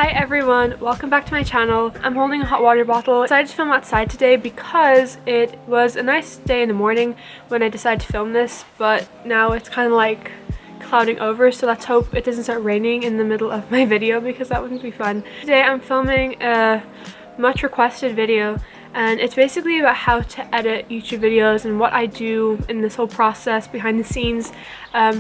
Hi everyone, welcome back to my channel. I'm holding a hot water bottle. I decided to film outside today because it was a nice day in the morning when I decided to film this, but now it's kind of like clouding over, so let's hope it doesn't start raining in the middle of my video because that wouldn't be fun. Today I'm filming a much requested video, and it's basically about how to edit YouTube videos and what I do in this whole process behind the scenes,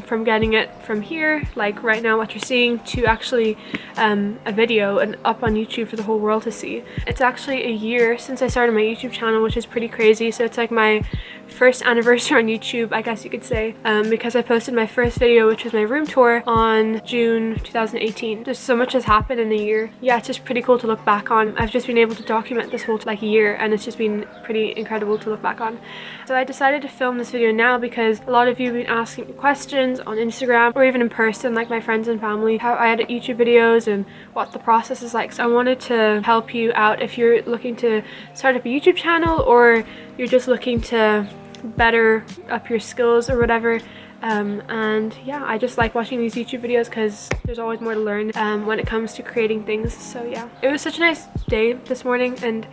from getting it from here, like right now what you're seeing, to actually a video and up on YouTube for the whole world to see. It's actually a year since I started my YouTube channel, which is pretty crazy, so it's like my first anniversary on YouTube, I guess you could say, because I posted my first video, which was my room tour, on June 2018. Just so much has happened in a year. Yeah, it's just pretty cool to look back on. I've just been able to document this whole like year, and it's just been pretty incredible to look back on. So I decided to film this video now because a lot of you have been asking me questions on Instagram or even in person, like my friends and family, how I edit YouTube videos and what the process is like. So I wanted to help you out if you're looking to start up a YouTube channel or you're just looking to better up your skills or whatever. And yeah, I just like watching these YouTube videos because there's always more to learn when it comes to creating things. So yeah, it was such a nice day this morning and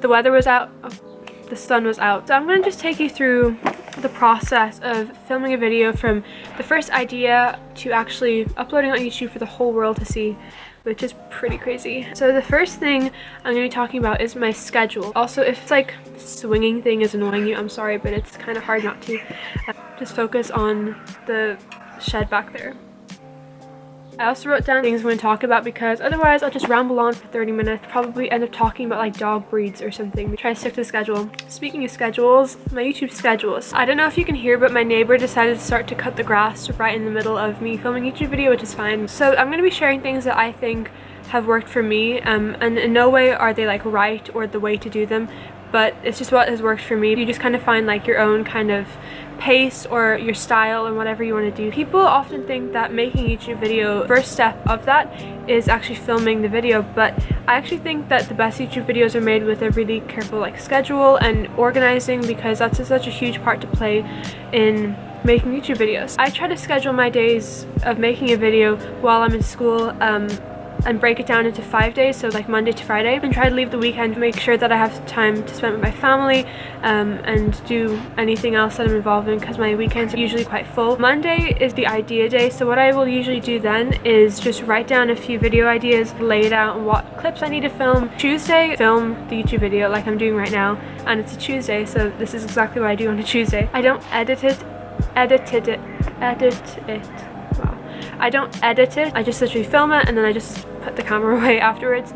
the weather was out, the sun was out. So I'm going to just take you through the process of filming a video from the first idea to actually uploading on YouTube for the whole world to see, which is pretty crazy. So the first thing I'm going to be talking about is my schedule. Also, if it's like swinging thing is annoying you, I'm sorry, but it's kind of hard not to. Just focus on the shed back there. I also wrote down things I'm going to talk about because otherwise I'll just ramble on for 30 minutes, probably end up talking about like dog breeds or something. Try to stick to the schedule. Speaking of schedules, my YouTube schedules. I don't know if you can hear, but my neighbor decided to start to cut the grass right in the middle of me filming a YouTube video, which is fine. So I'm going to be sharing things that I think have worked for me, and in no way are they like right or the way to do them, but it's just what has worked for me. You just kind of find like your own kind of pace or your style and whatever you want to do. People often think that making a YouTube video, first step of that is actually filming the video, but I actually think that the best YouTube videos are made with a really careful like schedule and organizing, because that's such a huge part to play in making YouTube videos. I try to schedule my days of making a video while I'm in school, and break it down into 5 days, so like Monday to Friday, and try to leave the weekend to make sure that I have time to spend with my family and do anything else that I'm involved in, because my weekends are usually quite full. Monday is the idea day, so what I will usually do then is just write down a few video ideas, lay it out on what clips I need to film. Tuesday, film the YouTube video like I'm doing right now, and it's a Tuesday, so this is exactly what I do on a Tuesday. I don't edit it. Wow. I don't edit it, I just literally film it and then I just put the camera away afterwards.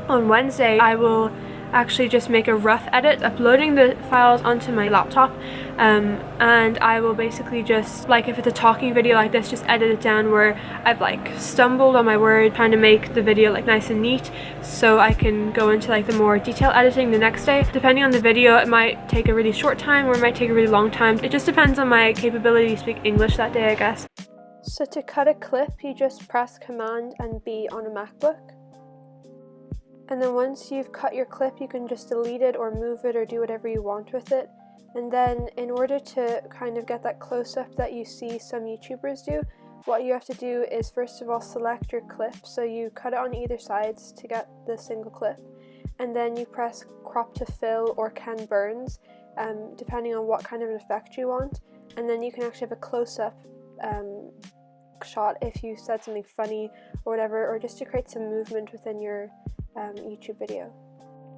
On Wednesday, I will actually just make a rough edit, uploading the files onto my laptop, and I will basically just, like if it's a talking video like this, just edit it down where I've like stumbled on my word, trying to make the video like nice and neat so I can go into like the more detailed editing the next day. Depending on the video, it might take a really short time or it might take a really long time. It just depends on my capability to speak English that day, I guess. So to cut a clip, you just press Command and B on a MacBook. And then once you've cut your clip, you can just delete it or move it or do whatever you want with it. And then in order to kind of get that close-up that you see some YouTubers do, what you have to do is first of all select your clip. So you cut it on either sides to get the single clip. And then you press crop to fill or Ken Burns, depending on what kind of an effect you want. And then you can actually have a close-up shot if you said something funny or whatever, or just to create some movement within your YouTube video.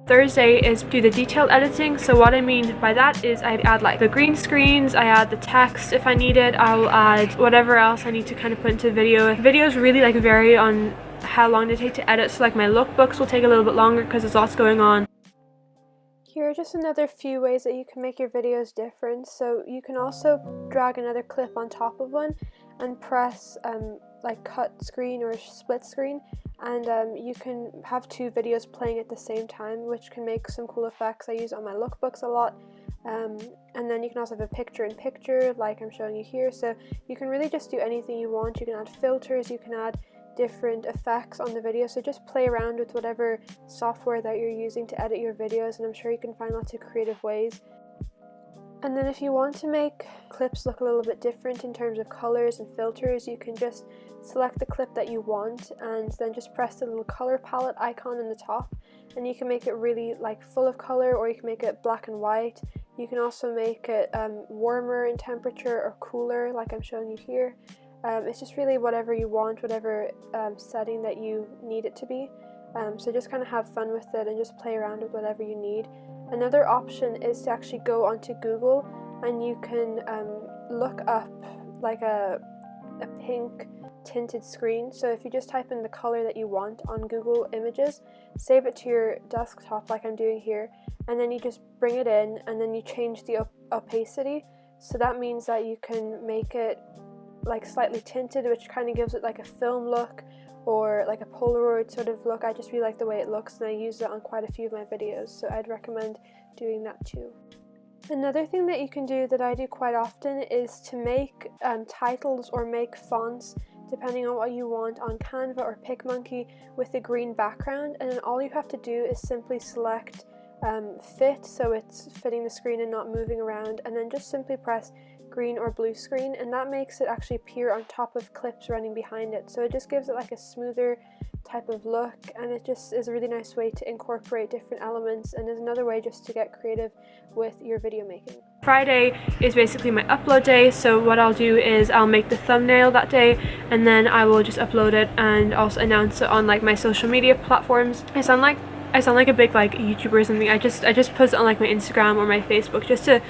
Thursday is do the detailed editing. So what I mean by that is I add like the green screens, I add the text if I need it, I'll add whatever else I need to kind of put into the video. Videos really like vary on how long they take to edit, so like my lookbooks will take a little bit longer because there's lots going on. Here are just another few ways that you can make your videos different. So you can also drag another clip on top of one and press like cut screen or split screen, and you can have two videos playing at the same time, which can make some cool effects. I use it on my lookbooks a lot. And then you can also have a picture-in-picture like I'm showing you here, so you can really just do anything you want. You can add filters, you can add different effects on the video, so just play around with whatever software that you're using to edit your videos, and I'm sure you can find lots of creative ways. And then if you want to make clips look a little bit different in terms of colors and filters, you can just select the clip that you want and then just press the little color palette icon in the top, and you can make it really like full of color, or you can make it black and white. You can also make it warmer in temperature or cooler like I'm showing you here. It's just really whatever you want, whatever setting that you need it to be. So just kind of have fun with it and just play around with whatever you need. Another option is to actually go onto Google and you can look up like a pink tinted screen. So if you just type in the color that you want on Google Images, save it to your desktop like I'm doing here, and then you just bring it in and then you change the opacity. So that means that you can make it like slightly tinted, which kind of gives it like a film look or like a Polaroid sort of look. I just really like the way it looks, and I use it on quite a few of my videos, so I'd recommend doing that too. Another thing that you can do that I do quite often is to make titles or make fonts, depending on what you want, on Canva or PicMonkey with a green background, and then all you have to do is simply select fit, so it's fitting the screen and not moving around, and then just simply press green or blue screen, and that makes it actually appear on top of clips running behind it. So it just gives it like a smoother type of look, and it just is a really nice way to incorporate different elements, and is another way just to get creative with your video making. Friday is basically my upload day, so what I'll do is I'll make the thumbnail that day, and then I will just upload it and also announce it on like my social media platforms. I sound like a big like YouTuber or something. I just post it on like my Instagram or my Facebook just to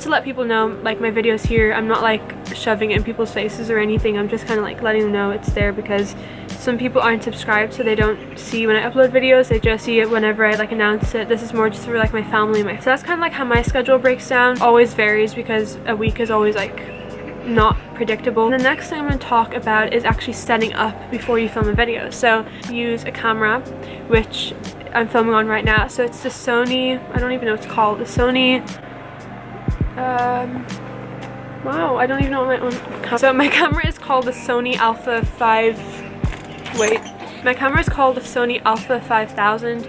let people know like my videos here. I'm not like shoving it in people's faces or anything. I'm just kind of like letting them know it's there, because some people aren't subscribed, so they don't see when I upload videos. They just see it whenever I like announce it. This is more just for like my family. So that's kind of like how my schedule breaks down. Always varies because a week is always like not predictable. The next thing I'm going to talk about is actually setting up before you film a video. So use a camera, which I'm filming on right now. So it's the Sony, I don't even know what it's called, the Sony, wow, I don't even know what my own camera. So my camera is called the Sony Alpha 5, wait, my camera is called the Sony Alpha 5000.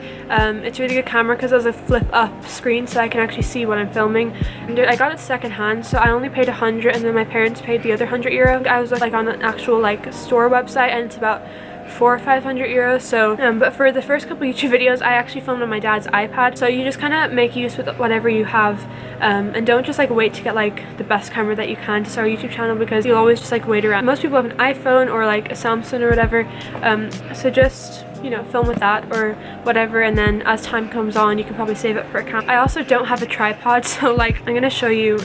It's a really good camera because it has a flip up screen, so I can actually see what I'm filming. And I got it secondhand, so I only paid 100, and then my parents paid the other €100. I was like on an actual like store website, and it's about 400 or 500 euros. So but for the first couple YouTube videos I actually filmed on my dad's iPad, so you just kind of make use with whatever you have, and don't just like wait to get like the best camera that you can to start a YouTube channel, because you'll always just like wait around. Most people have an iPhone or like a Samsung or whatever, so just, you know, film with that or whatever, and then as time comes on you can probably save it for a camera. I also don't have a tripod, so like I'm gonna show you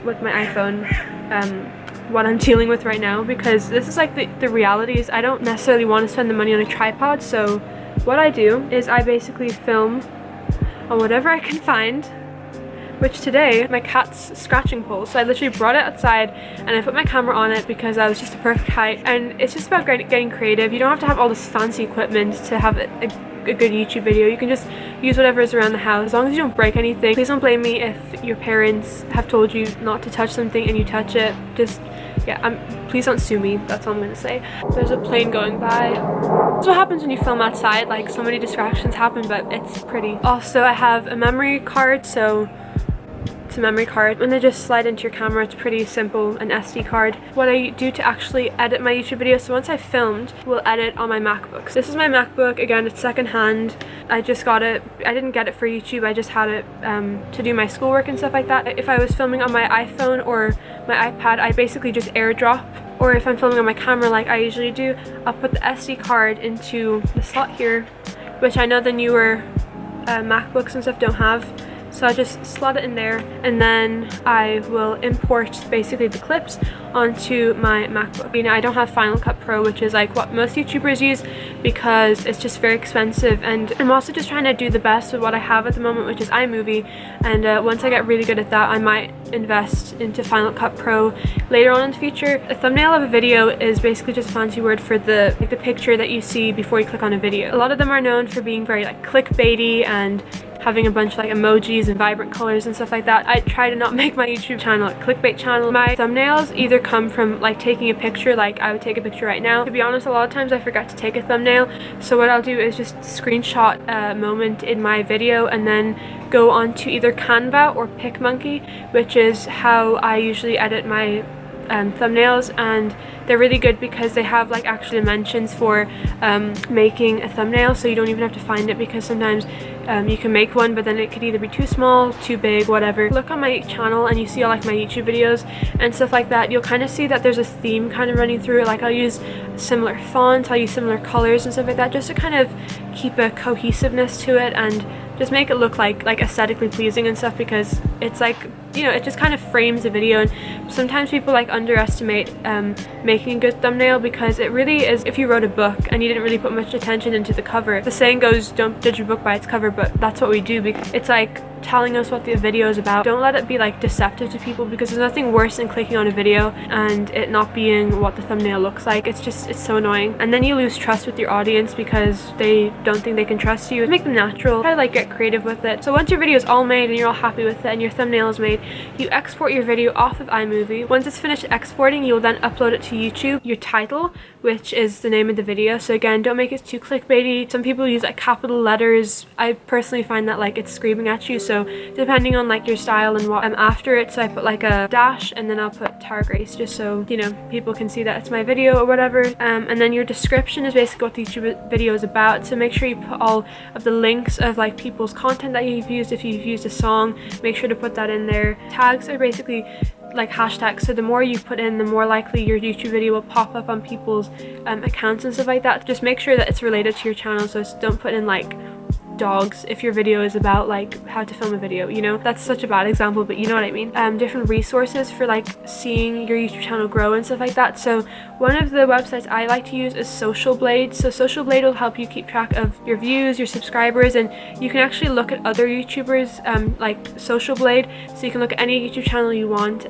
with my iPhone what I'm dealing with right now, because this is like the reality is I don't necessarily want to spend the money on a tripod. So what I do is I basically film on whatever I can find, which today my cat's scratching pole, so I literally brought it outside and I put my camera on it because I was just the perfect height. And it's just about getting creative. You don't have to have all this fancy equipment to have a good YouTube video. You can just use whatever is around the house, as long as you don't break anything. Please don't blame me if your parents have told you not to touch something and you touch it. Just, yeah, please don't sue me, that's all I'm gonna say. There's a plane going by. That's what happens when you film outside, like so many distractions happen, but it's pretty. Also, I have a memory card, so it's a memory card, and they just slide into your camera. It's pretty simple, an SD card. What I do to actually edit my YouTube videos, so once I've filmed, we'll edit on my MacBook. So this is my MacBook, again, it's secondhand. I just got it, I didn't get it for YouTube, I just had it to do my schoolwork and stuff like that. If I was filming on my iPhone or my iPad, I basically just airdrop, or if I'm filming on my camera like I usually do, I'll put the SD card into the slot here, which I know the newer MacBooks and stuff don't have. So I'll just slot it in there, and then I will import basically the clips onto my MacBook. You know, I don't have Final Cut Pro, which is like what most YouTubers use, because it's just very expensive, and I'm also just trying to do the best with what I have at the moment, which is iMovie. And once I get really good at that, I might invest into Final Cut Pro later on in the future. A thumbnail of a video is basically just a fancy word for the picture that you see before you click on a video. A lot of them are known for being very like clickbaity and having a bunch of like emojis and vibrant colors and stuff like that. I try to not make my YouTube channel a clickbait channel. My thumbnails either come from like taking a picture, like I would take a picture right now. To be honest, a lot of times I forget to take a thumbnail, so what I'll do is just screenshot a moment in my video and then go onto either Canva or PicMonkey, which is how I usually edit my thumbnails, and they're really good because they have like actual dimensions for making a thumbnail, so you don't even have to find it, because sometimes you can make one but then it could either be too small, too big, whatever. Look on my channel and you see all like my YouTube videos and stuff like that, you'll kind of see that there's a theme kind of running through it. Like I'll use similar fonts, I'll use similar colors and stuff like that, just to kind of keep a cohesiveness to it and just make it look like aesthetically pleasing and stuff, because it's like, you know, it just kind of frames the video. And sometimes people like underestimate making a good thumbnail, because it really is, if you wrote a book and you didn't really put much attention into the cover, the saying goes, don't judge a book by its cover, but that's what we do, because it's like telling us what the video is about. Don't let it be like deceptive to people, because there's nothing worse than clicking on a video and it not being what the thumbnail looks like. It's so annoying, and then you lose trust with your audience because they don't think they can trust you. Make them natural, try to like get creative with it. So once your video is all made and you're all happy with it and your thumbnail is made, you export your video off of iMovie. Once it's finished exporting, you'll then upload it to YouTube. Your title, which is the name of the video, so again, don't make it too clickbaity. Some people use like capital letters. I personally find that like it's screaming at you, so depending on like your style and what I'm after it, so I put like a dash and then I'll put Tara Grace, just so, you know, people can see that it's my video or whatever. And then your description is basically what the YouTube video is about, so make sure you put all of the links of like people's content that you've used. If you've used a song, make sure to put that in there. Tags are basically like hashtags, so the more you put in, the more likely your YouTube video will pop up on people's accounts and stuff like that. Just make sure that it's related to your channel, so don't put in like dogs if your video is about like how to film a video, you know. That's such a bad example, but you know what I mean. Different resources for like seeing your YouTube channel grow and stuff like that. So one of the websites I like to use is Social Blade. So Social Blade will help you keep track of your views, your subscribers, and you can actually look at other YouTubers like Social Blade, so you can look at any YouTube channel you want.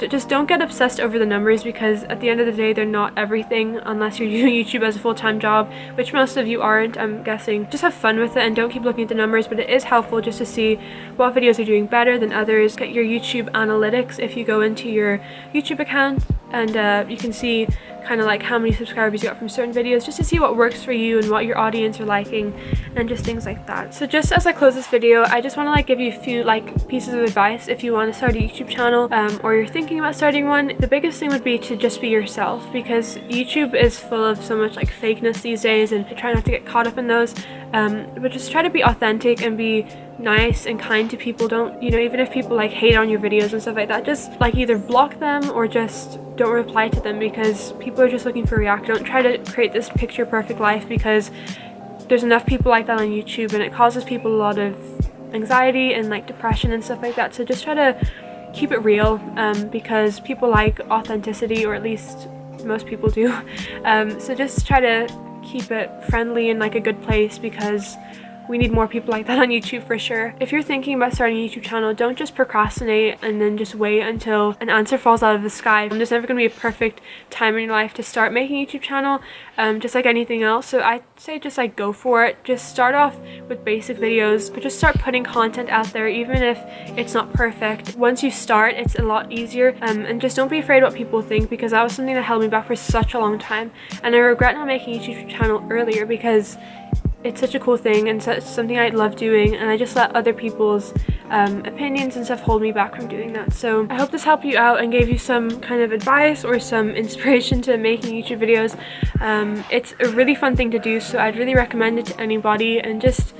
Just don't get obsessed over the numbers, because at the end of the day they're not everything unless you're doing YouTube as a full-time job, which most of you aren't, I'm guessing. Just have fun with it and don't keep looking at the numbers, but it is helpful just to see what videos are doing better than others. Get your YouTube analytics if you go into your YouTube account, and you can see kind of like how many subscribers you got from certain videos, just to see what works for you and what your audience are liking and just things like that. So just as I close this video, I just want to like give you a few like pieces of advice if you want to start a YouTube channel or you're thinking about starting one. The biggest thing would be to just be yourself, because YouTube is full of so much like fakeness these days, and try not to get caught up in those, but just try to be authentic and be nice and kind to people. Don't, you know, even if people like hate on your videos and stuff like that, just like either block them or just don't reply to them, because people are just looking for a reaction. Don't try to create this picture perfect life, because there's enough people like that on YouTube and it causes people a lot of anxiety and like depression and stuff like that. So just try to keep it real, because people like authenticity, or at least most people do. So just try to keep it friendly and like a good place, because we need more people like that on YouTube for sure. If you're thinking about starting a YouTube channel, don't just procrastinate and then just wait until an answer falls out of the sky. There's never going to be a perfect time in your life to start making a YouTube channel, just like anything else. So I say just like go for it. Just start off with basic videos, but just start putting content out there, even if it's not perfect. Once you start, it's a lot easier, and just don't be afraid what people think, because that was something that held me back for such a long time, and I regret not making a YouTube channel earlier, because it's such a cool thing and something I love doing, and I just let other people's opinions and stuff hold me back from doing that. So I hope this helped you out and gave you some kind of advice or some inspiration to making YouTube videos. It's a really fun thing to do, so I'd really recommend it to anybody, and just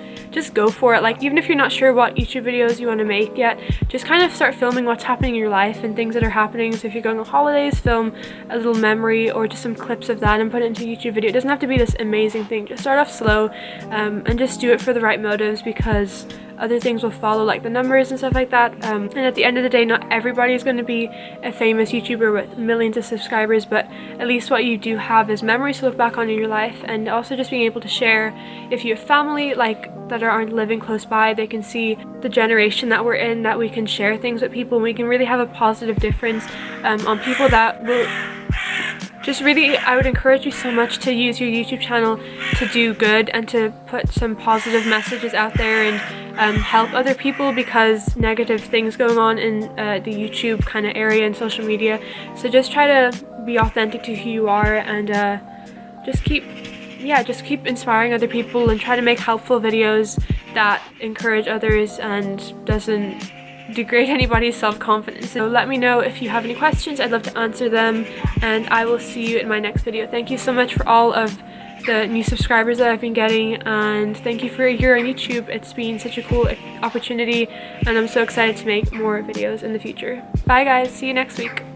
go for it. Like, even if you're not sure what YouTube videos you want to make yet, just kind of start filming what's happening in your life and things that are happening. So if you're going on holidays, film a little memory or just some clips of that and put it into a YouTube video. It doesn't have to be this amazing thing. Just start off slow, and just do it for the right motives, because other things will follow, like the numbers and stuff like that. And at the end of the day, not everybody is going to be a famous YouTuber with millions of subscribers, but at least what you do have is memories to look back on in your life, and also just being able to share. If you have family like that aren't living close by, they can see the generation that we're in, that we can share things with people, and we can really have a positive difference on people that will just really, I would encourage you so much to use your YouTube channel to do good and to put some positive messages out there, and help other people, because negative things going on in the YouTube kind of area and social media. So just try to be authentic to who you are, and just keep inspiring other people, and try to make helpful videos that encourage others and doesn't degrade anybody's self-confidence. So let me know if you have any questions. I'd love to answer them, and I will see you in my next video. Thank you so much for all of the new subscribers that I've been getting, and thank you for a year on YouTube. It's been such a cool opportunity, and I'm so excited to make more videos in the future. Bye guys, see you next week.